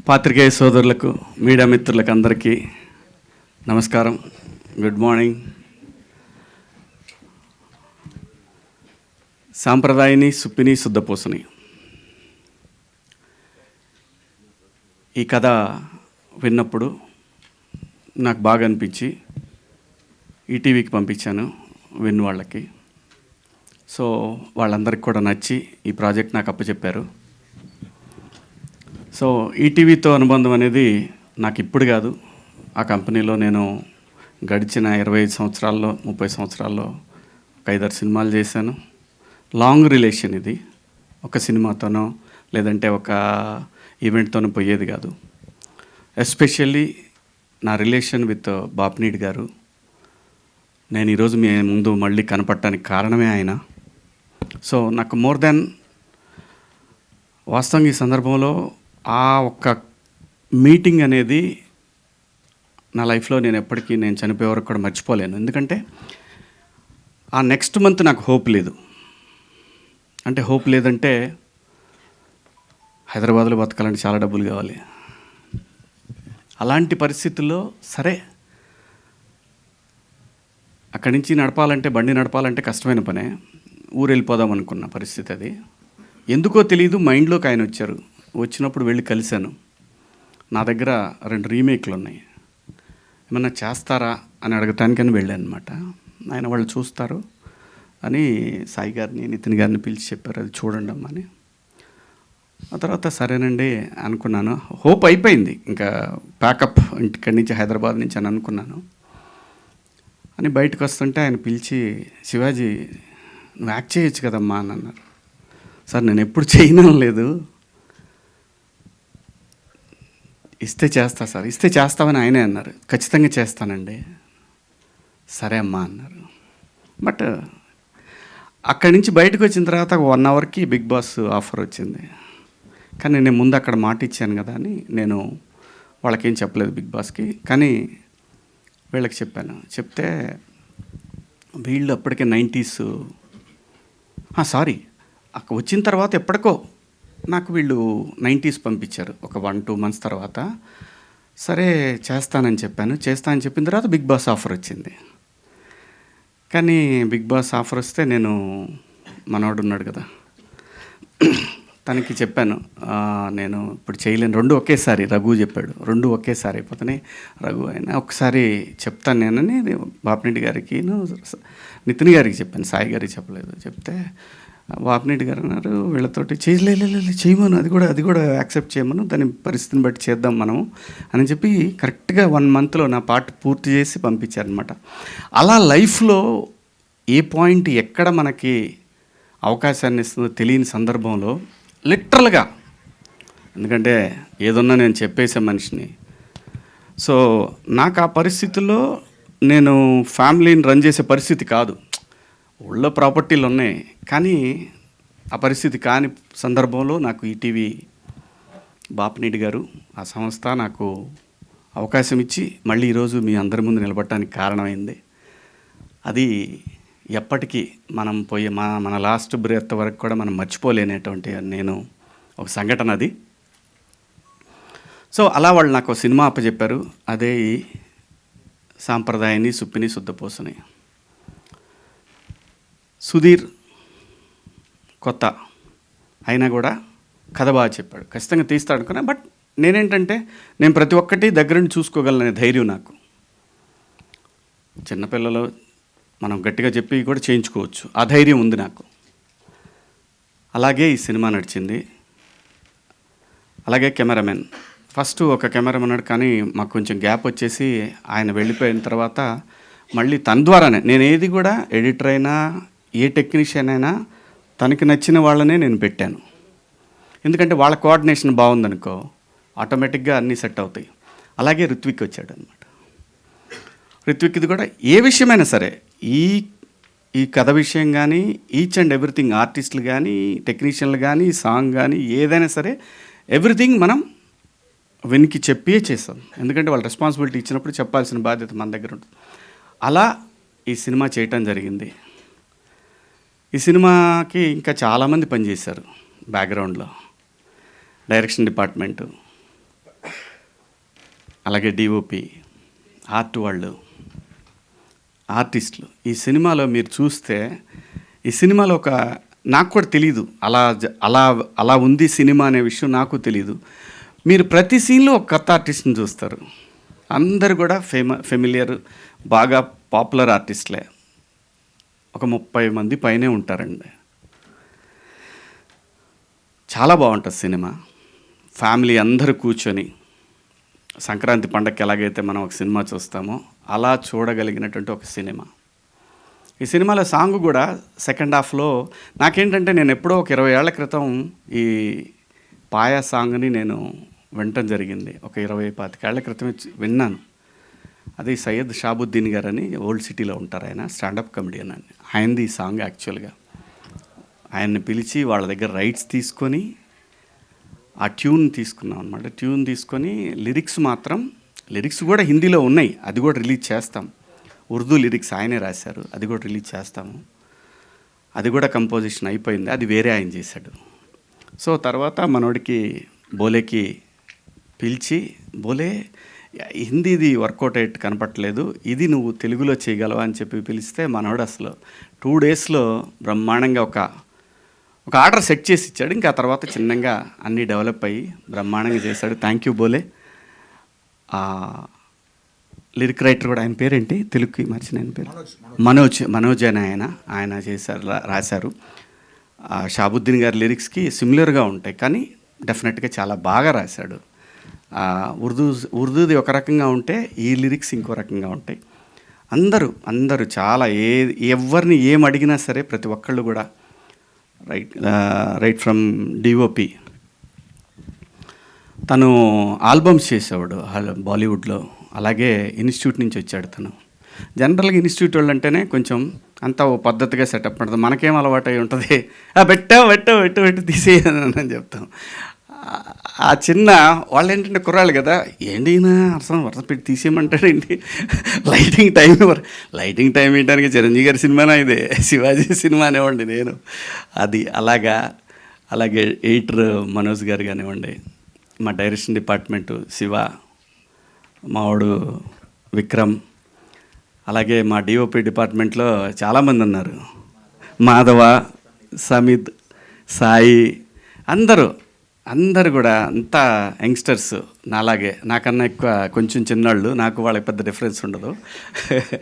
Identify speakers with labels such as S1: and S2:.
S1: పాత్రికేయ సోదరులకు, మీడియా మిత్రులకు అందరికీ నమస్కారం. Good morning. సాంప్రదాయని సుప్పిని శుద్ధపూసని ఈ కథ విన్నప్పుడు నాకు బాగా అనిపించి ఈటీవీకి పంపించాను విన్ వాళ్ళకి. సో వాళ్ళందరికీ కూడా నచ్చి ఈ ప్రాజెక్ట్ నాకు అప్పచెప్పారు. సో ఈటీవీతో అనుబంధం అనేది నాకు ఇప్పుడు కాదు, ఆ కంపెనీలో నేను గడిచిన 25 సంవత్సరాల్లో 30 సంవత్సరాల్లో ఒక 5-6 సినిమాలు చేశాను. లాంగ్ రిలేషన్ ఇది. ఒక సినిమాతోనో లేదంటే ఒక ఈవెంట్తోనో పోయేది కాదు. ఎస్పెషల్లీ నా రిలేషన్ విత్ బాపినీడి గారు. నేను ఈరోజు మీ ముందు మళ్ళీ కనపడటానికి కారణమే ఆయన. సో నాకు మోర్ దాన్ వాస్తవంగా ఈ సందర్భంలో ఆ ఒక్క మీటింగ్ అనేది నా లైఫ్లో నేను ఎప్పటికీ నేను చనిపోయే వరకు కూడా మర్చిపోలేను. ఎందుకంటే ఆ నెక్స్ట్ మంత్ నాకు హోప్ లేదు. అంటే హోప్ లేదంటే హైదరాబాద్లో బతకాలంటే చాలా డబ్బులు కావాలి. అలాంటి పరిస్థితుల్లో సరే అక్కడి నుంచి నడపాలంటే, బండి నడపాలంటే కష్టమైన పనే. ఊరు వెళ్ళిపోదాం అనుకున్న పరిస్థితి అది. ఎందుకో తెలియదు, మైండ్లోకి ఆయన వచ్చారు. వచ్చినప్పుడు వెళ్ళి కలిశాను. నా దగ్గర 2 రీమేక్లు ఉన్నాయి, ఏమన్నా చేస్తారా అని అడగటానికని వెళ్ళాను అనమాట. ఆయన వాళ్ళు చూస్తారు అని సాయి గారిని, నితిన్ గారిని పిలిచి చెప్పారు, అది చూడండి అమ్మా అని. ఆ తర్వాత సరేనండి అనుకున్నాను. హోప్ అయిపోయింది, ఇంకా ప్యాకప్ ఇంటిక్కడి నుంచి హైదరాబాద్ నుంచి అని అనుకున్నాను. అని బయటకు వస్తుంటే ఆయన పిలిచి, శివాజీ నువ్వు యాక్ట్ చేయొచ్చు కదమ్మా అని అన్నారు. సార్ నేను ఎప్పుడు చేయడం లేదు, ఇస్తే చేస్తా సార్. ఇస్తే చేస్తామని ఆయనే అన్నారు. ఖచ్చితంగా చేస్తానండి. సరే అమ్మా అన్నారు. బట్ అక్కడి నుంచి బయటకు వచ్చిన తర్వాత 1 అవర్కి బిగ్ బాస్ ఆఫర్ వచ్చింది. కానీ నేను ముందు అక్కడ మాట ఇచ్చాను కదా అని నేను వాళ్ళకేం చెప్పలేదు బిగ్ బాస్కి. కానీ వీళ్ళకి చెప్పాను. చెప్తే వీళ్ళు అప్పటికే 90s సారీ అక్కడ వచ్చిన తర్వాత ఎప్పటికో నాకు వీళ్ళు 90s పంపించారు ఒక 1-2 మంత్స్ తర్వాత. సరే చేస్తానని చెప్పాను. చేస్తానని చెప్పిన తర్వాత బిగ్ బాస్ ఆఫర్ వచ్చింది. కానీ బిగ్ బాస్ ఆఫర్ వస్తే నేను, మనవాడు ఉన్నాడు కదా, తనకి చెప్పాను నేను ఇప్పుడు చేయలేను, 2 ఒకేసారి. రఘు చెప్పాడు 2 ఒకేసారి అయిపోతున్నాయి. రఘు అయినా ఒకసారి చెప్తాను నేనని బాపినీడి గారికి, నితిన్ గారికి చెప్పాను, సాయి గారికి చెప్పలేదు. చెప్తే బాపినీడి గారు అన్నారు వీళ్ళతోటి చేయమను, అది కూడా యాక్సెప్ట్ చేయమను, దాని పరిస్థితిని బట్టి చేద్దాం మనం అని చెప్పి కరెక్ట్గా 1 మంత్లో నా పార్ట్ పూర్తి చేసి పంపించారనమాట. అలా లైఫ్లో ఏ పాయింట్ ఎక్కడ మనకి అవకాశాన్ని ఇస్తుందో తెలియని సందర్భంలో లిటరల్గా, ఎందుకంటే ఏదన్నా నేను చెప్పేసే మనిషిని. సో నాకు ఆ పరిస్థితుల్లో నేను ఫ్యామిలీని రన్ చేసే పరిస్థితి కాదు. ఊళ్ళో ప్రాపర్టీలు ఉన్నాయి, కానీ ఆ పరిస్థితి కాని సందర్భంలో నాకు ఈటీవీ బాపినీడి గారు, ఆ సంస్థ నాకు అవకాశం ఇచ్చి మళ్ళీ ఈరోజు మీ అందరి ముందు నిలబడటానికి కారణమైంది. అది ఎప్పటికీ మనం పోయే మన లాస్ట్ బ్రెత్ వరకు కూడా మనం మర్చిపోలేనటువంటి నేను ఒక సంఘటన అది. సో అలా వాళ్ళు నాకు సినిమా అప్పచెప్పారు. అదే ఈ సాంప్రదాయాన్ని సుప్పిని శుద్ధపూసని. సుధీర్ కొత్త అయినా కూడా కథ బాగా చెప్పాడు, ఖచ్చితంగా తీస్తాడు అనుకున్నా. బట్ నేనేంటంటే నేను ప్రతి ఒక్కటి దగ్గరుండి చూసుకోగలనే ధైర్యం నాకు. చిన్నపిల్లలు మనం గట్టిగా చెప్పి కూడా చేయించుకోవచ్చు, ఆ ధైర్యం ఉంది నాకు. అలాగే ఈ సినిమా నడిచింది. అలాగే కెమెరామెన్, ఫస్ట్ ఒక కెమెరామెన్ ఉన్నాడు, కానీ మాకు కొంచెం గ్యాప్ వచ్చేసి ఆయన వెళ్ళిపోయిన తర్వాత మళ్ళీ తన ద్వారానే నేను ఏది కూడా, ఎడిటర్ అయినా ఏ టెక్నీషియన్ అయినా తనకి నచ్చిన వాళ్ళనే నేను పెట్టాను. ఎందుకంటే వాళ్ళ కోఆర్డినేషన్ బాగుందనుకో ఆటోమేటిక్గా అన్నీ సెట్ అవుతాయి. అలాగే రిత్విక్ వచ్చాడు అనమాట. రిత్విక్ది కూడా ఏ విషయమైనా సరే, ఈ కథ విషయం కానీ, ఈచ్ అండ్ ఎవ్రీథింగ్, ఆర్టిస్టులు కానీ, టెక్నీషియన్లు కానీ, సాంగ్ కానీ, ఏదైనా సరే ఎవ్రీథింగ్ మనం వెనికి చెప్పే చేస్తాం. ఎందుకంటే వాళ్ళు రెస్పాన్సిబిలిటీ ఇచ్చినప్పుడు చెప్పాల్సిన బాధ్యత మన దగ్గర ఉంటుంది. అలా ఈ సినిమా చేయటం జరిగింది. ఈ సినిమాకి ఇంకా చాలామంది పనిచేశారు బ్యాక్గ్రౌండ్లో. డైరెక్షన్ డిపార్ట్మెంటు, అలాగే డిఓపి, ఆర్ట్ వాళ్ళు, ఆర్టిస్టులు. ఈ సినిమాలో మీరు చూస్తే ఈ సినిమాలో నాకు కూడా తెలీదు అలా అలా ఉంది సినిమా అనే విషయం నాకు తెలీదు. మీరు ప్రతి సీన్లో ఒక కొత్త ఆర్టిస్ట్ని చూస్తారు. అందరు కూడా ఫెమిలియర్, బాగా పాపులర్ ఆర్టిస్టులే. ఒక 30 మంది పైనే ఉంటారండి. చాలా బాగుంటుంది సినిమా. ఫ్యామిలీ అందరూ కూర్చొని సంక్రాంతి పండగకి ఎలాగైతే మనం ఒక సినిమా చూస్తామో అలా చూడగలిగినటువంటి ఒక సినిమా. ఈ సినిమాలో సాంగ్ కూడా సెకండ్ హాఫ్లో నాకేంటంటే, నేను ఎప్పుడో ఒక 20 ఏళ్ల క్రితం ఈ పాయా సాంగ్ని నేను వినటం జరిగింది. ఒక 20-25 ఏళ్ల క్రితమే విన్నాను. అది సయ్యద్ షాబుద్దీన్ గారు అని ఓల్డ్ సిటీలో ఉంటారు. ఆయన స్టాండప్ కమెడియన్ అని. ఆయనది ఈ సాంగ్ యాక్చువల్గా. ఆయన్ని పిలిచి వాళ్ళ దగ్గర రైట్స్ తీసుకొని ఆ ట్యూన్ తీసుకున్నాం అనమాట. ట్యూన్ తీసుకొని లిరిక్స్ కూడా హిందీలో ఉన్నాయి. అది కూడా రిలీజ్ చేస్తాం. ఉర్దూ లిరిక్స్ ఆయనే రాశారు. అది కూడా రిలీజ్ చేస్తాము. అది కూడా కంపోజిషన్ అయిపోయింది. అది వేరే ఆయన చేశాడు. సో తర్వాత మనోడికి బోలేకి పిలిచి, బోలే హిందీది వర్కౌట్ అయ్యేట్టు కనపట్లేదు, ఇది నువ్వు తెలుగులో చేయగలవా అని చెప్పి పిలిస్తే మనోడు అసలు 2 డేస్లో బ్రహ్మాండంగా ఒక ఆర్డర్ సెట్ చేసి ఇచ్చాడు. ఇంకా ఆ తర్వాత చిన్నగా అన్నీ డెవలప్ అయ్యి బ్రహ్మాండంగా చేశాడు. థ్యాంక్ యూ బోలే. లిరిక్ రైటర్ కూడా, ఆయన పేరేంటి తెలుగుకి మర్చిన ఆయన పేరు, మనోజ్ అని ఆయన చేశారు, రాశారు. షాబుద్దీన్ గారి లిరిక్స్కి సిమిలర్గా ఉంటాయి, కానీ డెఫినెట్గా చాలా బాగా రాశాడు. ఉర్దూది ఒక రకంగా ఉంటే ఈ లిరిక్స్ ఇంకో రకంగా ఉంటాయి. అందరూ చాలా ఎవరిని ఏం అడిగినా సరే ప్రతి ఒక్కళ్ళు కూడా రైట్ ఫ్రమ్ డిఓపి, తను ఆల్బమ్స్ చేసేవాడు బాలీవుడ్లో. అలాగే ఇన్స్టిట్యూట్ నుంచి వచ్చాడు తను. జనరల్గా ఇన్స్టిట్యూట్ వాళ్ళు అంటేనే కొంచెం అంతా ఓ పద్ధతిగా సెటప్ ఉంటుంది. మనకేం అలవాటు అయి ఉంటుంది, పెట్టు తీసేయని చెప్తాం. ఆ చిన్న వాళ్ళు ఏంటంటే కుర్రాళ్ళు కదా, ఏంటి అర్థం వరుస పెట్టి తీసేయమంటాడేంటి, లైటింగ్ టైం వేయడానికి చిరంజీవి గారి సినిమానా ఇదే, శివాజీ సినిమా అనేవ్వండి నేను. అది అలాగే ఎడిటర్ మనోజ్ గారు కానివ్వండి, మా డైరెక్షన్ డిపార్ట్మెంటు శివ, మావాడు విక్రమ్, అలాగే మా డిఓపి డిపార్ట్మెంట్లో చాలామంది ఉన్నారు. మాధవ, సమిత్, సాయి, అందరూ కూడా అంతా యంగ్స్టర్స్. నాలాగే, నాకన్నా ఎక్కువ కొంచెం చిన్నాళ్ళు. నాకు వాళ్ళకి పెద్ద డిఫరెన్స్ ఉండదు.